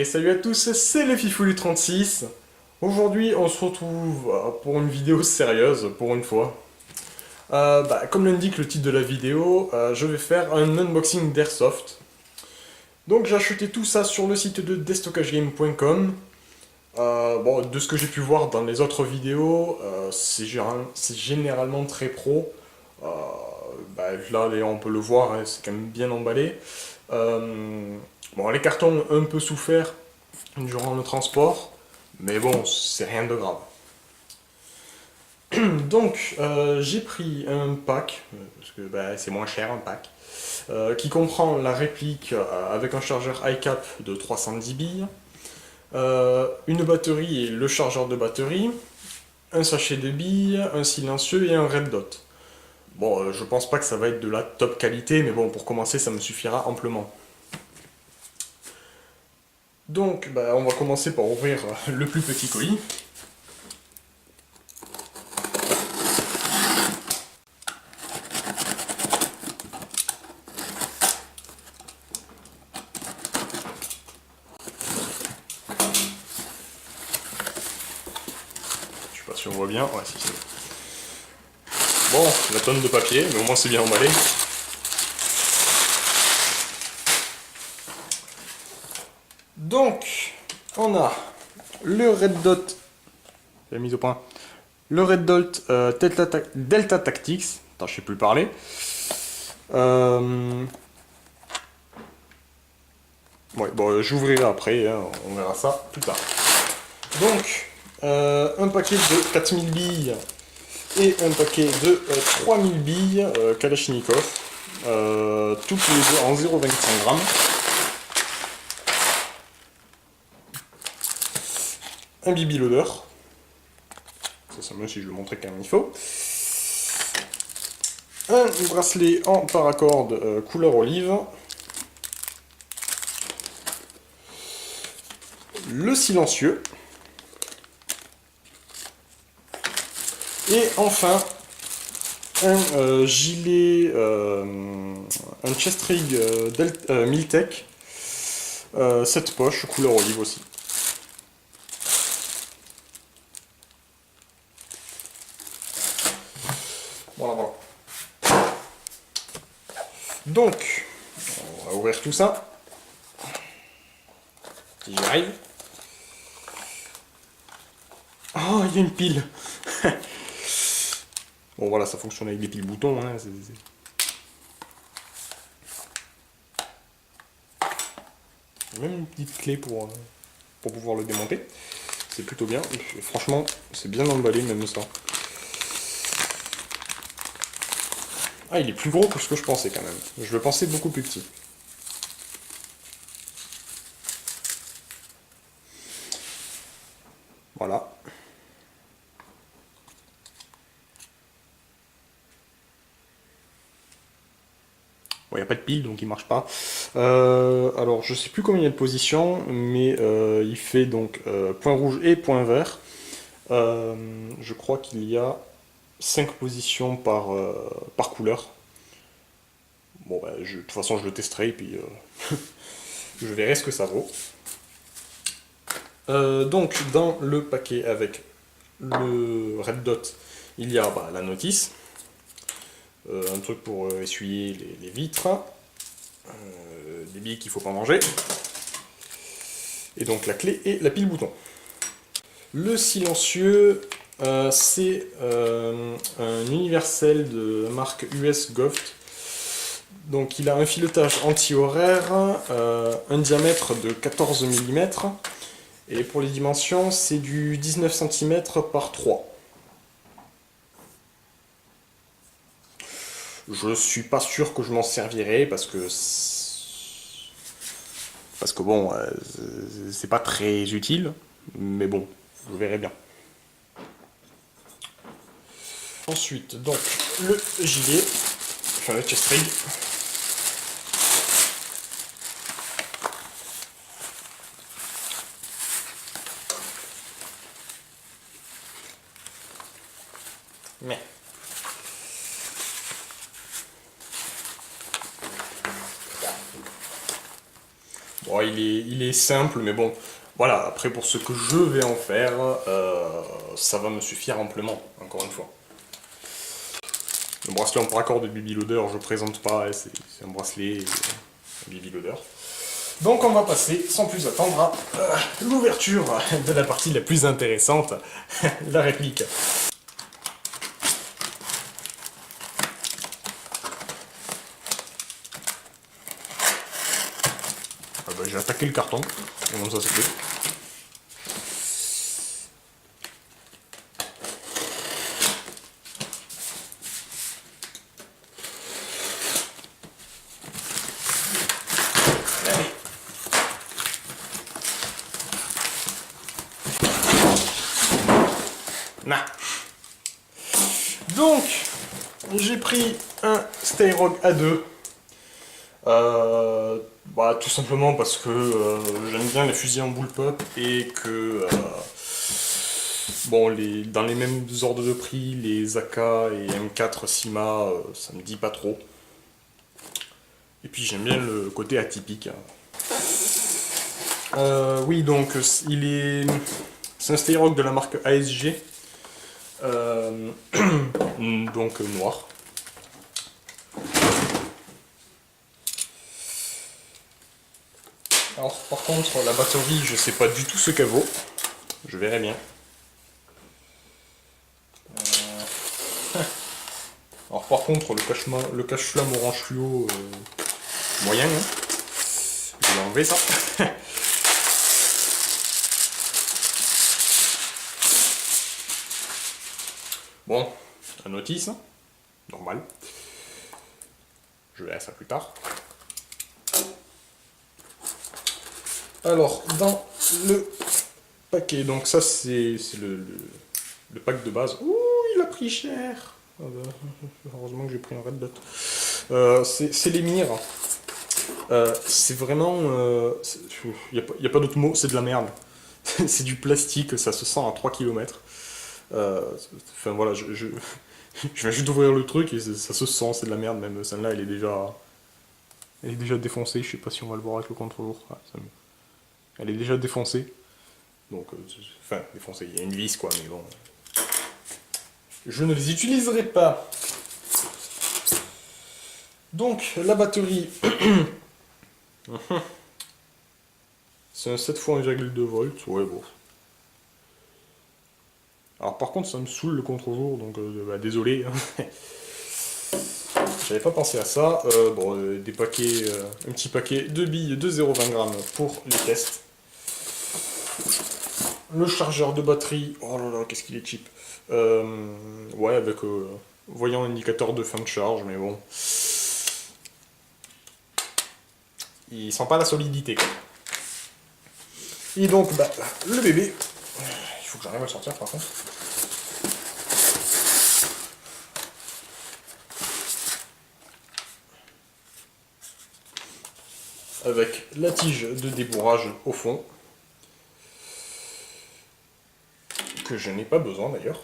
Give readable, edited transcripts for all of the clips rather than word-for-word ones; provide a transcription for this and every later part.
Ok, salut à tous, c'est le Fifoulu36. Aujourd'hui, on se retrouve pour une vidéo sérieuse, pour une fois. Comme l'indique le titre de la vidéo, je vais faire un unboxing d'Airsoft. Donc j'ai acheté tout ça sur le site de destockagegame.com. Bon, de ce que j'ai pu voir dans les autres vidéos, c'est généralement très pro. Là, on peut le voir, hein, c'est quand même bien emballé. Bon, les cartons ont un peu souffert durant le transport, mais bon, c'est rien de grave. Donc, j'ai pris un pack, parce que c'est moins cher un pack, qui comprend la réplique avec un chargeur iCap de 310 billes, une batterie et le chargeur de batterie, un sachet de billes, un silencieux et un red dot. Bon, je pense pas que ça va être de la top qualité, mais bon, pour commencer, ça me suffira amplement. Donc, on va commencer par ouvrir le plus petit colis. Je sais pas si on voit bien. Ouais, si, c'est bon. Bon, la tonne de papier, mais au moins c'est bien emballé. Donc, on a le Red Dot, la mise au point, le Red Dot Delta Tactics, attends, je sais plus parler. Ouais, bon, j'ouvrirai après, hein, on verra ça plus tard. Donc, un paquet de 4000 billes et un paquet de 3000 billes Kalachnikov, toutes les deux en 0,25 grammes. Un bibi loader. Ça même si je le montrais comme il faut. Un bracelet en paracorde couleur olive. Le silencieux. Et enfin, un gilet, un chest rig Miltech, 7 poches, couleur olive aussi. Voilà. Donc, on va ouvrir tout ça. J'y arrive. Oh, il y a une pile. Bon voilà, ça fonctionne avec des piles boutons. Hein, même une petite clé pour pouvoir le démonter. C'est plutôt bien. Et franchement, c'est bien emballé même ça. Ah, il est plus gros que ce que je pensais quand même. Je le pensais beaucoup plus petit. Voilà. Bon, il n'y a pas de pile, donc il marche pas. Alors, je sais plus combien il y a de positions, mais il fait donc point rouge et point vert. Je crois qu'il y a 5 positions par couleur. Bon, de toute façon, je le testerai, et puis je verrai ce que ça vaut. Donc, dans le paquet avec le Red Dot, il y a la notice. Un truc pour essuyer les vitres, des billes qu'il ne faut pas manger, et donc la clé et la pile bouton. Le silencieux, c'est un universel de marque US Goft. Donc il a un filetage anti-horaire, un diamètre de 14 mm, et pour les dimensions, c'est du 19 cm par 3. Je suis pas sûr que je m'en servirai parce que bon, c'est pas très utile, mais bon, je verrai bien. Ensuite, donc, le gilet, enfin le chest rig. Mais bon, Bon, il est simple, mais bon, voilà, après pour ce que je vais en faire, ça va me suffire amplement, encore une fois. Le bracelet en paracorde de Baby Loader, je présente pas, hein, c'est un bracelet Baby Loader. Donc on va passer sans plus attendre à l'ouverture de la partie la plus intéressante, la réplique. Ah bah, j'ai attaqué le carton, comme ça c'est fait. Nah. Donc, j'ai pris un Stayrock A2. Bah, tout simplement parce que j'aime bien les fusils en bullpup et que bon, dans les mêmes ordres de prix, les AK et M4 Sima, ça me dit pas trop. Et puis j'aime bien le côté atypique. Oui, donc c'est un Stayrock de la marque ASG, donc noir. Alors par contre la batterie, je sais pas du tout ce qu'elle vaut. Je verrai bien. Alors par contre le cache-flamme orange fluo, moyen. Hein. Je vais enlever ça. Bon, la notice, normal. Je verrai ça plus tard. Alors, dans le paquet, donc ça c'est le pack de base. Ouh, il a pris cher. Ah bah, heureusement que j'ai pris un Red Dot. C'est les mires. C'est vraiment... Il n'y a pas d'autre mot, c'est de la merde. C'est du plastique, ça se sent à 3 km. Enfin voilà, je viens juste d'ouvrir le truc et ça se sent, c'est de la merde même. Celle-là, elle est déjà défoncée. Je sais pas si on va le voir avec le contre-jour. Ah, elle est déjà défoncée. Donc, enfin, défoncée, il y a une vis quoi, mais bon. Je ne les utiliserai pas. Donc, la batterie. C'est un 7 x 1,2 volts, ouais, bon. Alors, par contre, ça me saoule le contre-jour, donc bah, désolé. J'avais pas pensé à ça. Bon, des paquets, un petit paquet de billes de 0,20 grammes pour les tests. Le chargeur de batterie, oh là là, qu'est-ce qu'il est cheap. Ouais, avec voyant indicateur de fin de charge, mais bon. Il sent pas la solidité, quoi. Et donc, bah, le bébé, il faut que j'arrive à le sortir par contre. Avec la tige de débourrage au fond, que je n'ai pas besoin d'ailleurs,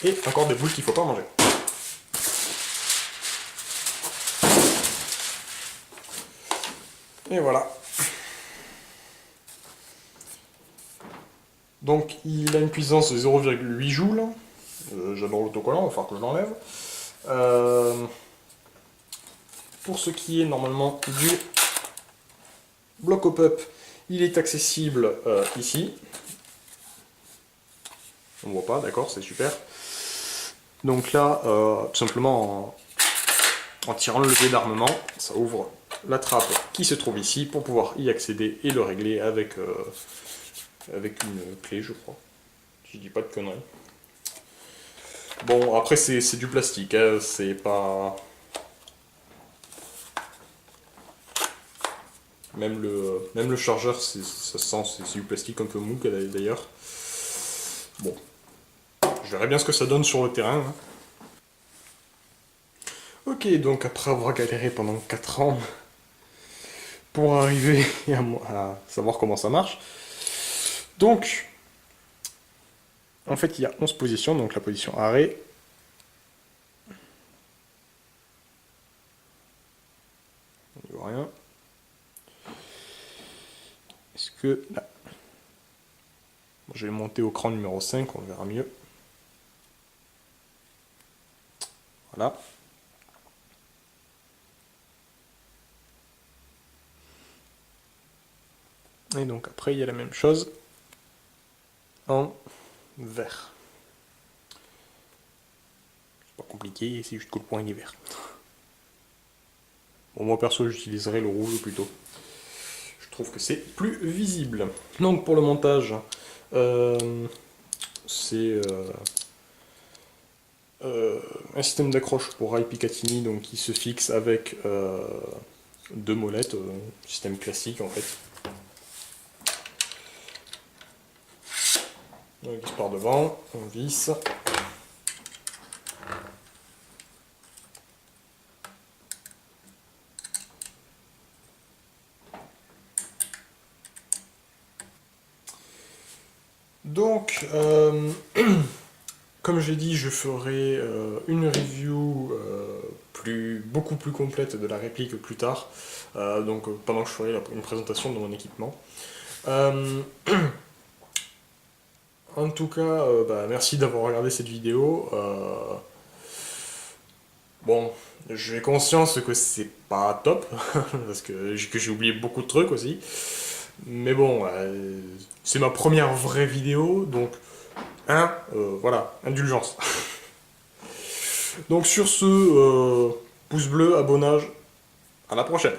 et encore des boules qu'il ne faut pas manger. Et voilà. Donc il a une puissance de 0,8 joules. J'adore l'autocollant, il va falloir que je l'enlève. Pour ce qui est normalement du bloc au pup, il est accessible ici. On voit pas, d'accord, c'est super. Donc là, tout simplement en tirant le levier d'armement, ça ouvre la trappe qui se trouve ici pour pouvoir y accéder et le régler avec, avec une clé, je crois. Si je dis pas de conneries. Bon, après c'est du plastique, hein, c'est pas... Même le chargeur, ça sent, c'est du plastique un peu mou d'ailleurs. Bon, je verrai bien ce que ça donne sur le terrain. Hein. Ok, donc après avoir galéré pendant 4 ans pour arriver à savoir comment ça marche, donc, en fait, il y a 11 positions, donc la position arrêt, on ne voit rien, que là. Bon, je vais monter au cran numéro 5, on verra mieux. Voilà. Et donc après, il y a la même chose en vert. C'est pas compliqué, c'est juste que le point il est vert. Bon, moi perso, j'utiliserai le rouge plutôt. Je trouve que c'est plus visible. Donc pour le montage, c'est un système d'accroche pour rail Picatinny donc, qui se fixe avec deux molettes, système classique en fait. On visse par devant, on visse. Donc, comme j'ai dit, je ferai une review beaucoup plus complète de la réplique plus tard, pendant que je ferai une présentation de mon équipement. En tout cas, merci d'avoir regardé cette vidéo. Bon, j'ai conscience que c'est pas top, parce que j'ai oublié beaucoup de trucs aussi. Mais bon, c'est ma première vraie vidéo, donc, voilà, indulgence. Donc sur ce, pouce bleu, abonnage, à la prochaine.